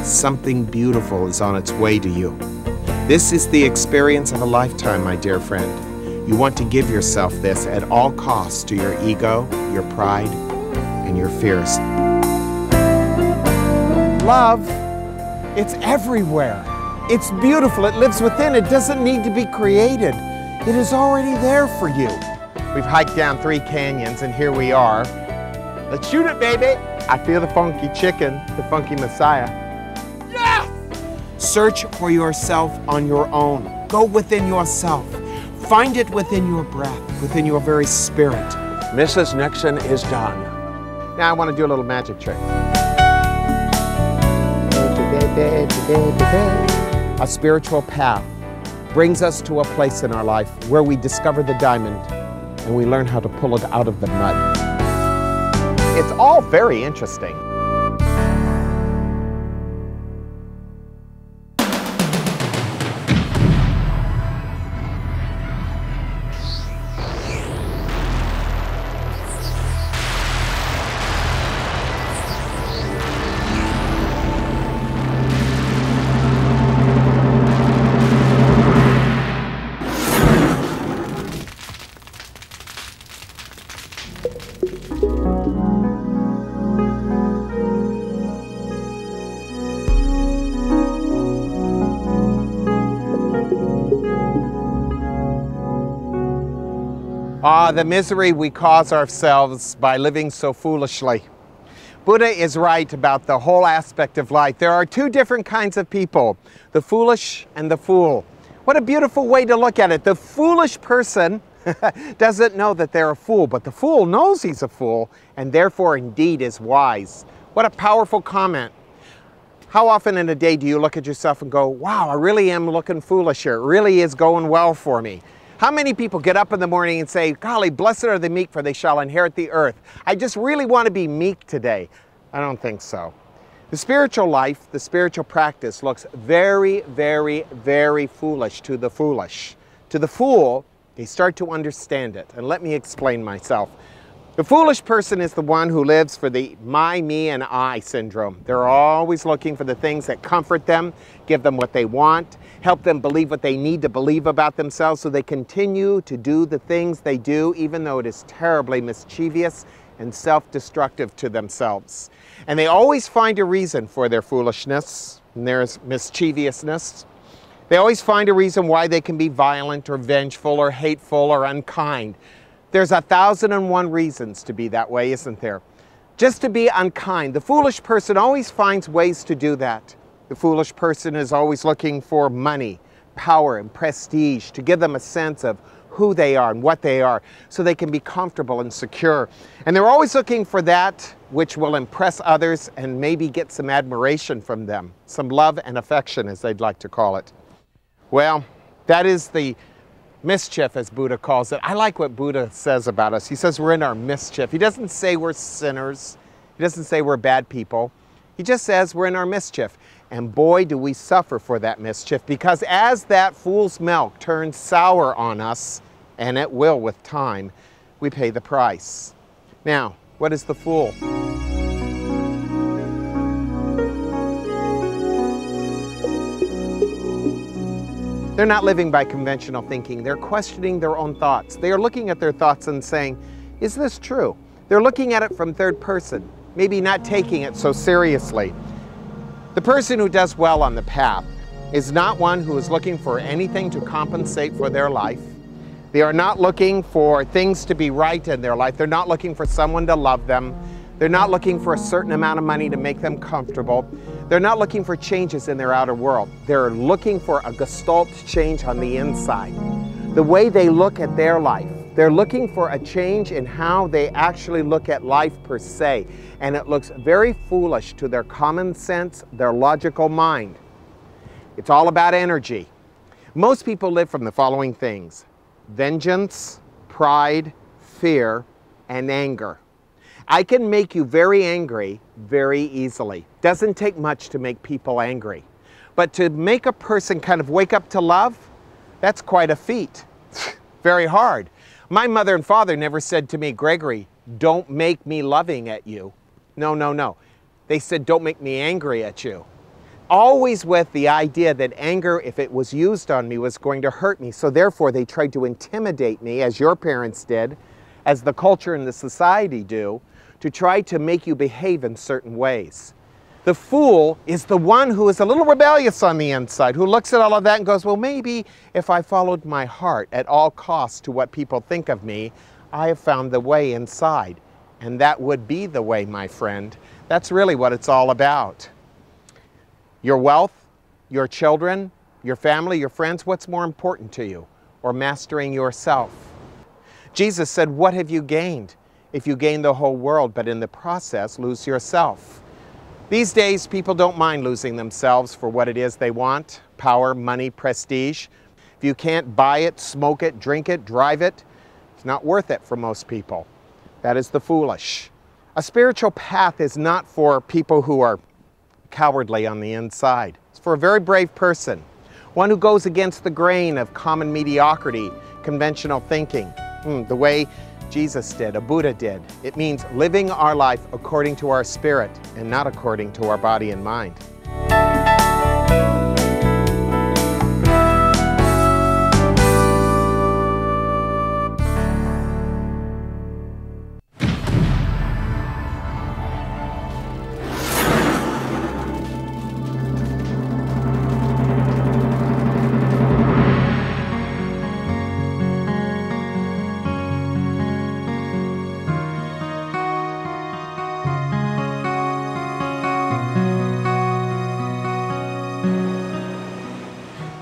something beautiful is on its way to you. This is the experience of a lifetime, my dear friend. You want to give yourself this at all costs to your ego, your pride, and your fears. Love, it's everywhere. It's beautiful. It lives within. It doesn't need to be created. It is already there for you. We've hiked down 3 canyons, and here we are. Let's shoot it, baby. I feel the funky chicken, the funky Messiah. Yes! Search for yourself on your own. Go within yourself. Find it within your breath, within your very spirit. Mrs. Nixon is done. Now I want to do a little magic trick. A spiritual path brings us to a place in our life where we discover the diamond and we learn how to pull it out of the mud. It's all very interesting. The misery we cause ourselves by living so foolishly. Buddha is right about the whole aspect of life. There are 2 different kinds of people, the foolish and the fool. What a beautiful way to look at it. The foolish person doesn't know that they're a fool, but the fool knows he's a fool and therefore indeed is wise. What a powerful comment. How often in a day do you look at yourself and go, wow, I really am looking foolish here. It really is going well for me. How many people get up in the morning and say, golly, blessed are the meek, for they shall inherit the earth. I just really want to be meek today. I don't think so. The spiritual life, the spiritual practice looks very, very, very foolish to the foolish. To the fool, they start to understand it. And let me explain myself. The foolish person is the one who lives for the my, me, and I syndrome. They're always looking for the things that comfort them, give them what they want, help them believe what they need to believe about themselves so they continue to do the things they do even though it is terribly mischievous and self-destructive to themselves. And they always find a reason for their foolishness and their mischievousness. They always find a reason why they can be violent or vengeful or hateful or unkind. There's 1,001 reasons to be that way, isn't there? Just to be unkind. The foolish person always finds ways to do that. The foolish person is always looking for money, power, and prestige to give them a sense of who they are and what they are so they can be comfortable and secure. And they're always looking for that which will impress others and maybe get some admiration from them, some love and affection, as they'd like to call it. Well, that is the mischief, as Buddha calls it. I like what Buddha says about us. He says we're in our mischief. He doesn't say we're sinners. He doesn't say we're bad people. He just says we're in our mischief. And boy, do we suffer for that mischief, because as that fool's milk turns sour on us, and it will with time, we pay the price. Now, what is the fool? They're not living by conventional thinking. They're questioning their own thoughts. They are looking at their thoughts and saying, is this true? They're looking at it from third person, maybe not taking it so seriously. The person who does well on the path is not one who is looking for anything to compensate for their life. They are not looking for things to be right in their life. They're not looking for someone to love them. They're not looking for a certain amount of money to make them comfortable. They're not looking for changes in their outer world. They're looking for a gestalt change on the inside. The way they look at their life. They're looking for a change in how they actually look at life per se. And it looks very foolish to their common sense, their logical mind. It's all about energy. Most people live from the following things: vengeance, pride, fear, and anger. I can make you very angry very easily. Doesn't take much to make people angry. But to make a person kind of wake up to love, that's quite a feat. Very hard. My mother and father never said to me, Gregory, don't make me loving at you. No, no, no. They said, don't make me angry at you. always with the idea that anger, if it was used on me, was going to hurt me. So therefore, they tried to intimidate me, as your parents did, as the culture and the society do, to try to make you behave in certain ways. The fool is the one who is a little rebellious on the inside, who looks at all of that and goes, well, maybe if I followed my heart at all costs to what people think of me, I have found the way inside. And that would be the way, my friend. That's really what it's all about. Your wealth, your children, your family, your friends, what's more important to you? Or mastering yourself? Jesus said, what have you gained if you gain the whole world, but in the process lose yourself? These days, people don't mind losing themselves for what it is they want: power, money, prestige. If you can't buy it, smoke it, drink it, drive it, it's not worth it for most people. That is the foolish. A spiritual path is not for people who are cowardly on the inside. It's for a very brave person, one who goes against the grain of common mediocrity, conventional thinking, the way Jesus did, a Buddha did. It means living our life according to our spirit and not according to our body and mind.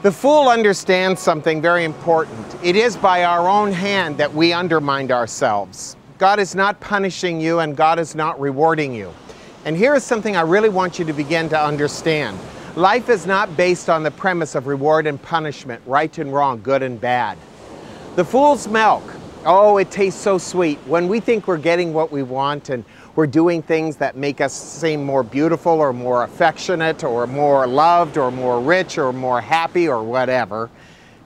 The fool understands something very important. It is by our own hand that we undermine ourselves. God is not punishing you and God is not rewarding you. And here is something I really want you to begin to understand. Life is not based on the premise of reward and punishment, right and wrong, good and bad. The fool's milk, oh, it tastes so sweet. When we think we're getting what we want and we're doing things that make us seem more beautiful or more affectionate or more loved or more rich or more happy or whatever,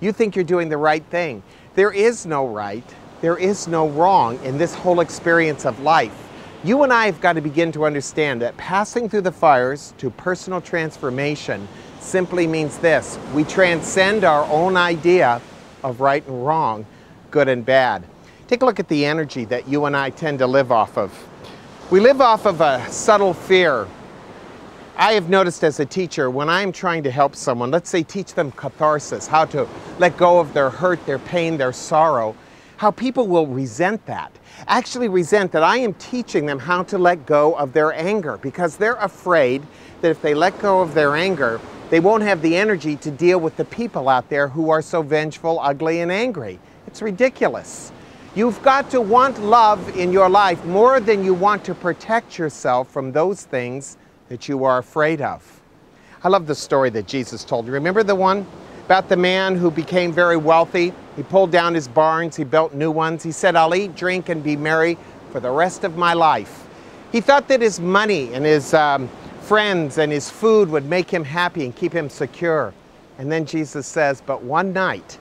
you think you're doing the right thing. There is no right, there is no wrong in this whole experience of life. You and I have got to begin to understand that passing through the fires to personal transformation simply means this: we transcend our own idea of right and wrong, good and bad. Take a look at the energy that you and I tend to live off of. We live off of a subtle fear. I have noticed as a teacher, when I'm trying to help someone, let's say teach them catharsis, how to let go of their hurt, their pain, their sorrow, how people will resent that. Actually resent that I am teaching them how to let go of their anger, because they're afraid that if they let go of their anger, they won't have the energy to deal with the people out there who are so vengeful, ugly, and angry. It's ridiculous. You've got to want love in your life more than you want to protect yourself from those things that you are afraid of. I love the story that Jesus told. Remember the one about the man who became very wealthy? He pulled down his barns, he built new ones. He said, I'll eat, drink, and be merry for the rest of my life. He thought that his money and his friends and his food would make him happy and keep him secure. And then Jesus says, but one night,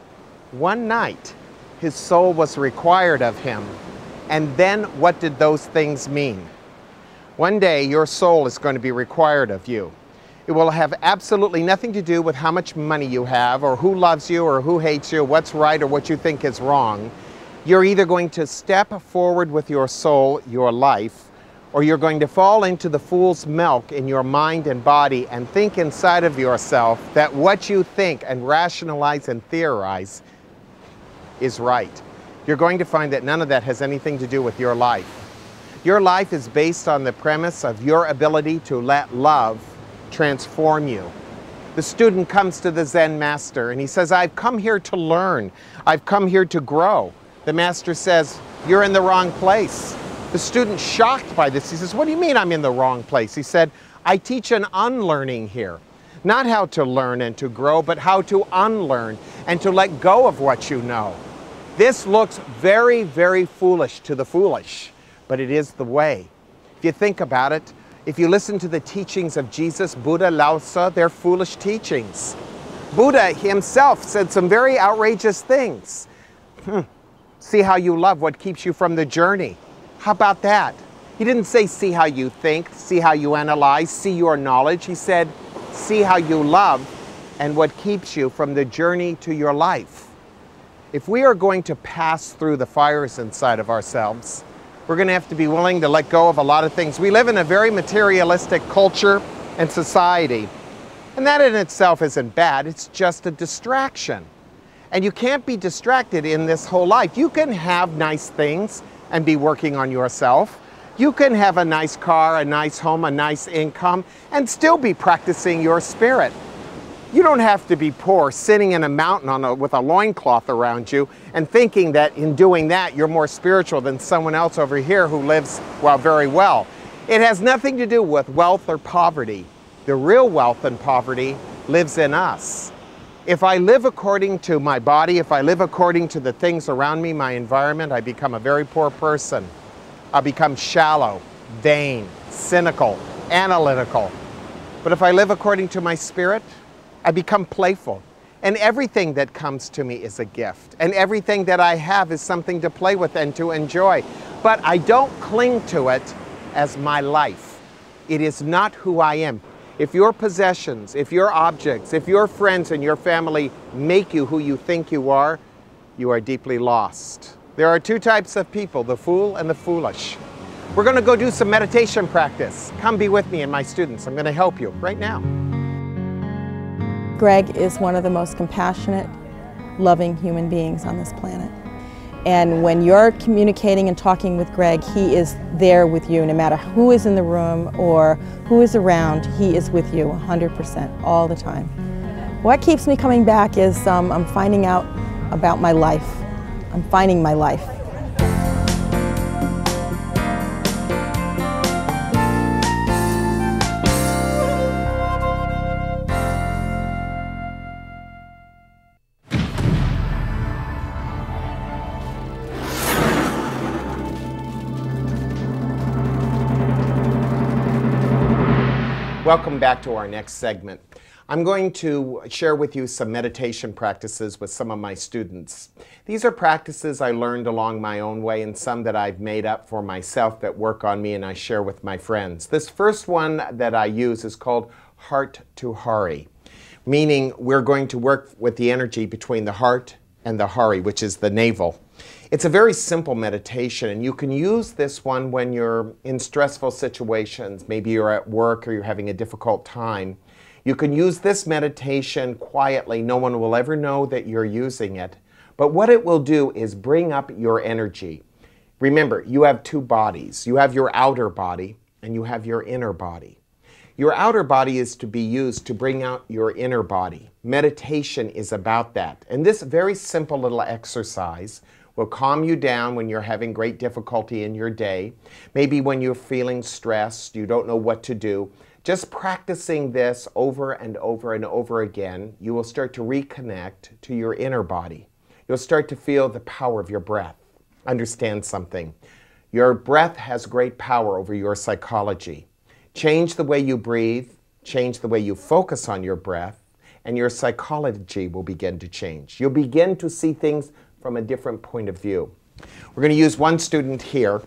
his soul was required of him. And then what did those things mean? One day your soul is going to be required of you. It will have absolutely nothing to do with how much money you have or who loves you or who hates you, what's right or what you think is wrong. You're either going to step forward with your soul, your life, or you're going to fall into the fool's milk in your mind and body and think inside of yourself that what you think and rationalize and theorize is right. You're going to find that none of that has anything to do with your life. Your life is based on the premise of your ability to let love transform you. The student comes to the Zen master and he says, I've come here to learn. I've come here to grow. The master says, you're in the wrong place. The student's shocked by this. He says, what do you mean I'm in the wrong place? He said, I teach an unlearning here. Not how to learn and to grow, but how to unlearn and to let go of what you know. This looks very, very foolish to the foolish, but it is the way. If you think about it, if you listen to the teachings of Jesus, Buddha, Lao Tzu, they're foolish teachings. Buddha himself said some very outrageous things. See how you love what keeps you from the journey. How about that? He didn't say see how you think, see how you analyze, see your knowledge. He said, See how you love and what keeps you from the journey to your life. If we are going to pass through the fires inside of ourselves, we're going to have to be willing to let go of a lot of things. We live in a very materialistic culture and society, and that in itself isn't bad. It's just a distraction. And you can't be distracted in this whole life. You can have nice things and be working on yourself. You can have a nice car, a nice home, a nice income, and still be practicing your spirit. You don't have to be poor, sitting in a mountain with a loincloth around you and thinking that in doing that you're more spiritual than someone else over here who lives, well, very well. It has nothing to do with wealth or poverty. The real wealth and poverty lives in us. If I live according to my body, if I live according to the things around me, my environment, I become a very poor person. I'll become shallow, vain, cynical, analytical. But if I live according to my spirit, I become playful. And everything that comes to me is a gift. And everything that I have is something to play with and to enjoy. But I don't cling to it as my life. It is not who I am. If your possessions, if your objects, if your friends and your family make you who you think you are deeply lost. There are two types of people, the fool and the foolish. We're going to go do some meditation practice. Come be with me and my students. I'm going to help you right now. Greg is one of the most compassionate, loving human beings on this planet. And when you're communicating and talking with Greg, he is there with you. No matter who is in the room or who is around, he is with you 100% all the time. What keeps me coming back is I'm finding out about my life. I'm finding my life. Welcome back to our next segment. I'm going to share with you some meditation practices with some of my students. These are practices I learned along my own way and some that I've made up for myself that work on me and I share with my friends. This first one that I use is called Heart to Hari, meaning we're going to work with the energy between the heart and the Hari, which is the navel. It's a very simple meditation, and you can use this one when you're in stressful situations. Maybe you're at work or you're having a difficult time. You can use this meditation quietly. No one will ever know that you're using it. But what it will do is bring up your energy. Remember, you have two bodies. You have your outer body and you have your inner body. Your outer body is to be used to bring out your inner body. Meditation is about that. And this very simple little exercise will calm you down when you're having great difficulty in your day. Maybe when you're feeling stressed, you don't know what to do. Just practicing this over and over and over again, you will start to reconnect to your inner body. You'll start to feel the power of your breath. Understand something. Your breath has great power over your psychology. Change the way you breathe, change the way you focus on your breath, and your psychology will begin to change. You'll begin to see things from a different point of view. We're going to use one student here.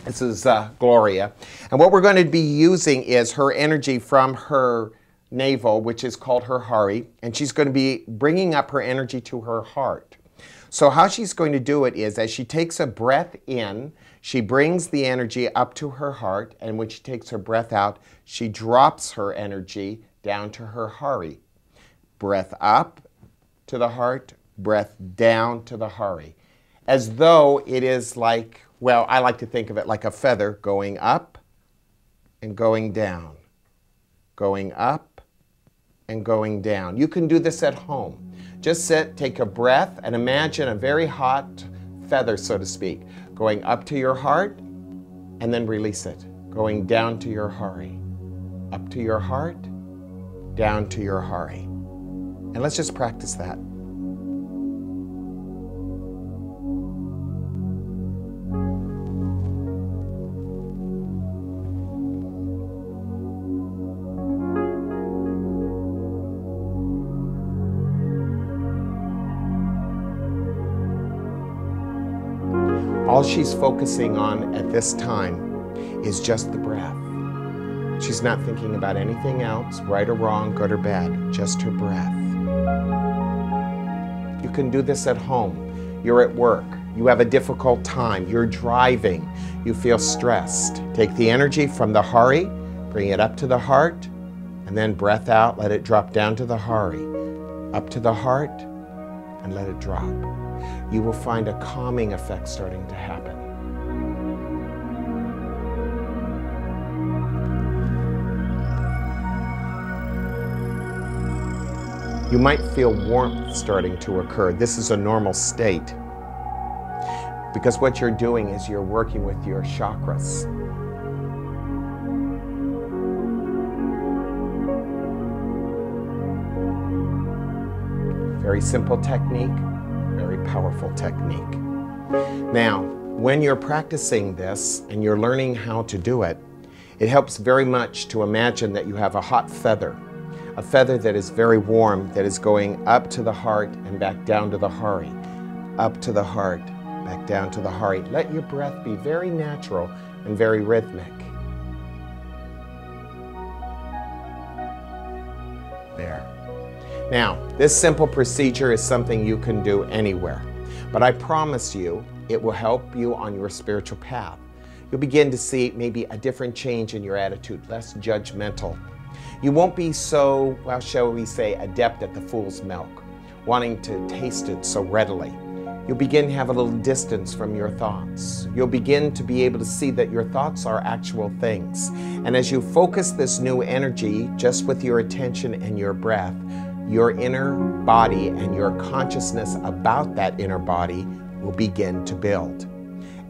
This is Gloria. And what we're going to be using is her energy from her navel, which is called her Hari, and she's going to be bringing up her energy to her heart. So how she's going to do it is as she takes a breath in, she brings the energy up to her heart, and when she takes her breath out, she drops her energy down to her Hari. Breath up to the heart, breath down to the Hari. As though it is like, well, I like to think of it like a feather going up and going down, going up and going down. You can do this at home. Just sit, take a breath, and imagine a very hot feather, so to speak, going up to your heart, and then release it, going down to your Hari, up to your heart, down to your Hari. And let's just practice that. All she's focusing on at this time is just the breath. She's not thinking about anything else, right or wrong, good or bad, just her breath. You can do this at home. You're at work. You have a difficult time. You're driving. You feel stressed. Take the energy from the hari, bring it up to the heart, and then breath out, let it drop down to the hari, up to the heart, and let it drop. You will find a calming effect starting to happen. You might feel warmth starting to occur. This is a normal state, because what you're doing is you're working with your chakras. Very simple technique, very powerful technique. Now, when you're practicing this and you're learning how to do it, it helps very much to imagine that you have a hot feather, a feather that is very warm, that is going up to the heart and back down to the hari, up to the heart, back down to the hari. Let your breath be very natural and very rhythmic. There. Now, this simple procedure is something you can do anywhere, but I promise you it will help you on your spiritual path. You'll begin to see maybe a different change in your attitude, less judgmental. You won't be so, well, shall we say, adept at the fool's milk, wanting to taste it so readily. You'll begin to have a little distance from your thoughts. You'll begin to be able to see that your thoughts are actual things. And as you focus this new energy just with your attention and your breath, your inner body and your consciousness about that inner body will begin to build.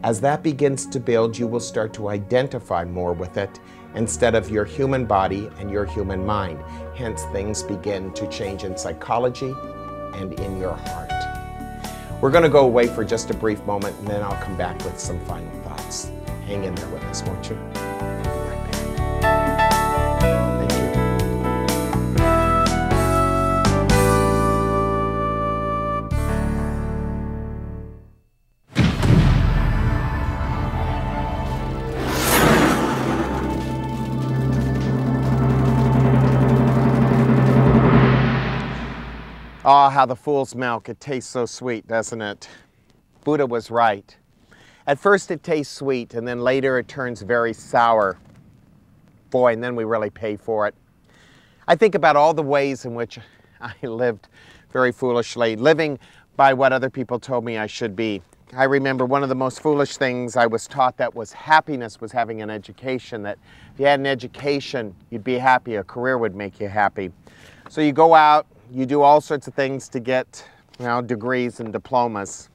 As that begins to build, you will start to identify more with it instead of your human body and your human mind. Hence, things begin to change in psychology and in your heart. We're going to go away for just a brief moment, and then I'll come back with some final thoughts. Hang in there with us, won't you? I'll be right back. Thank you. Oh, how the fool's milk, it tastes so sweet, doesn't it? Buddha was right. At first it tastes sweet, and then later it turns very sour. Boy, and then we really pay for it. I think about all the ways in which I lived very foolishly, living by what other people told me I should be. I remember one of the most foolish things I was taught, that was happiness was having an education, that if you had an education, you'd be happy, a career would make you happy. So you go out, you do all sorts of things to get, degrees and diplomas.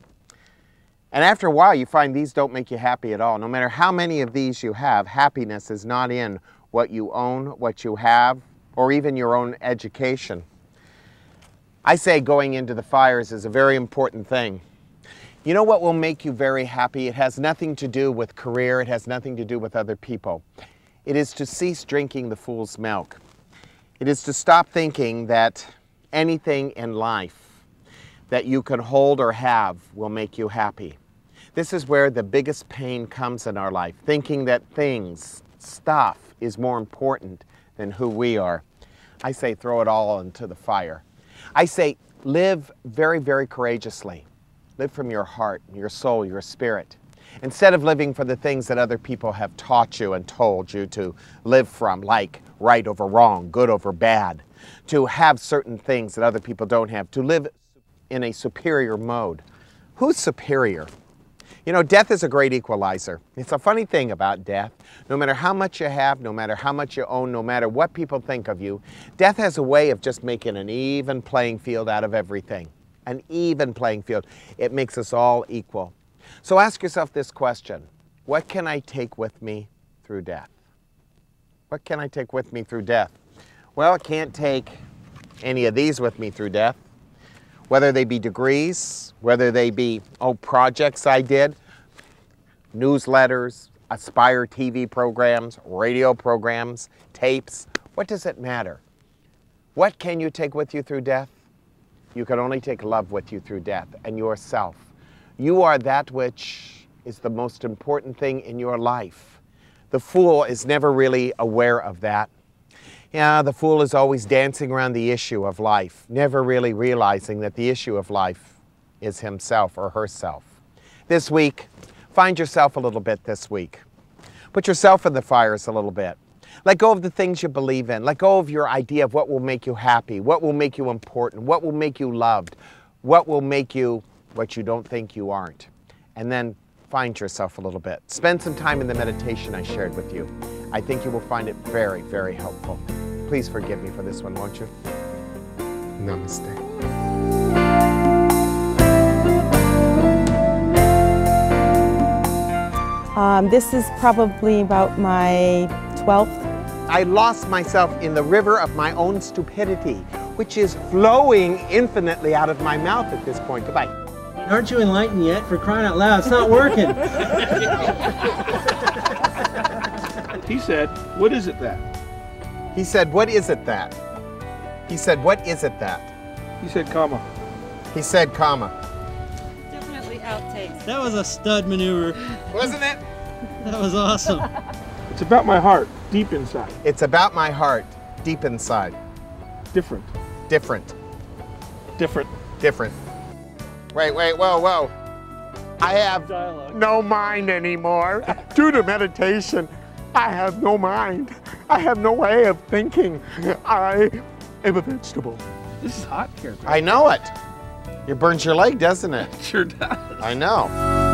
And after a while, you find these don't make you happy at all. No matter how many of these you have, happiness is not in what you own, what you have, or even your own education. I say going into the fires is a very important thing. You know what will make you very happy? It has nothing to do with career. It has nothing to do with other people. It is to cease drinking the fool's milk. It is to stop thinking that anything in life that you can hold or have will make you happy. This is where the biggest pain comes in our life, thinking that things, stuff, is more important than who we are. I say throw it all into the fire. I say live very, very courageously. Live from your heart, your soul, your spirit. Instead of living for the things that other people have taught you and told you to live from, like right over wrong, good over bad, to have certain things that other people don't have, to live in a superior mode. Who's superior? You know, death is a great equalizer. It's a funny thing about death. No matter how much you have, no matter how much you own, no matter what people think of you, death has a way of just making an even playing field out of everything. An even playing field. It makes us all equal. So ask yourself this question: what can I take with me through death? What can I take with me through death? Well, I can't take any of these with me through death. Whether they be degrees, whether they be, projects I did, newsletters, Aspire TV programs, radio programs, tapes, what does it matter? What can you take with you through death? You can only take love with you through death, and yourself. You are that which is the most important thing in your life. The fool is never really aware of that. Yeah, the fool is always dancing around the issue of life, never really realizing that the issue of life is himself or herself. This week, find yourself a little bit this week. Put yourself in the fires a little bit. Let go of the things you believe in. Let go of your idea of what will make you happy, what will make you important, what will make you loved, what will make you what you don't think you aren't. And then find yourself a little bit. Spend some time in the meditation I shared with you. I think you will find it very, very helpful. Please forgive me for this one, won't you? Namaste. This is probably about my 12th. I lost myself in the river of my own stupidity, which is flowing infinitely out of my mouth at this point. Goodbye. Aren't you enlightened yet? For crying out loud, it's not working. He said, what is it that? He said, what is it that? He said, what is it that? He said, comma. He said, comma. Definitely outtakes. That was a stud maneuver. Wasn't it? That was awesome. It's about my heart, deep inside. It's about my heart, deep inside. Different. Different. Different. Different. Wait, whoa. I have Dialogue. no mind anymore. Due to meditation, I have no mind. I have no way of thinking. I am a vegetable. This is hot here. I know it. It burns your leg, doesn't it? Sure does. I know.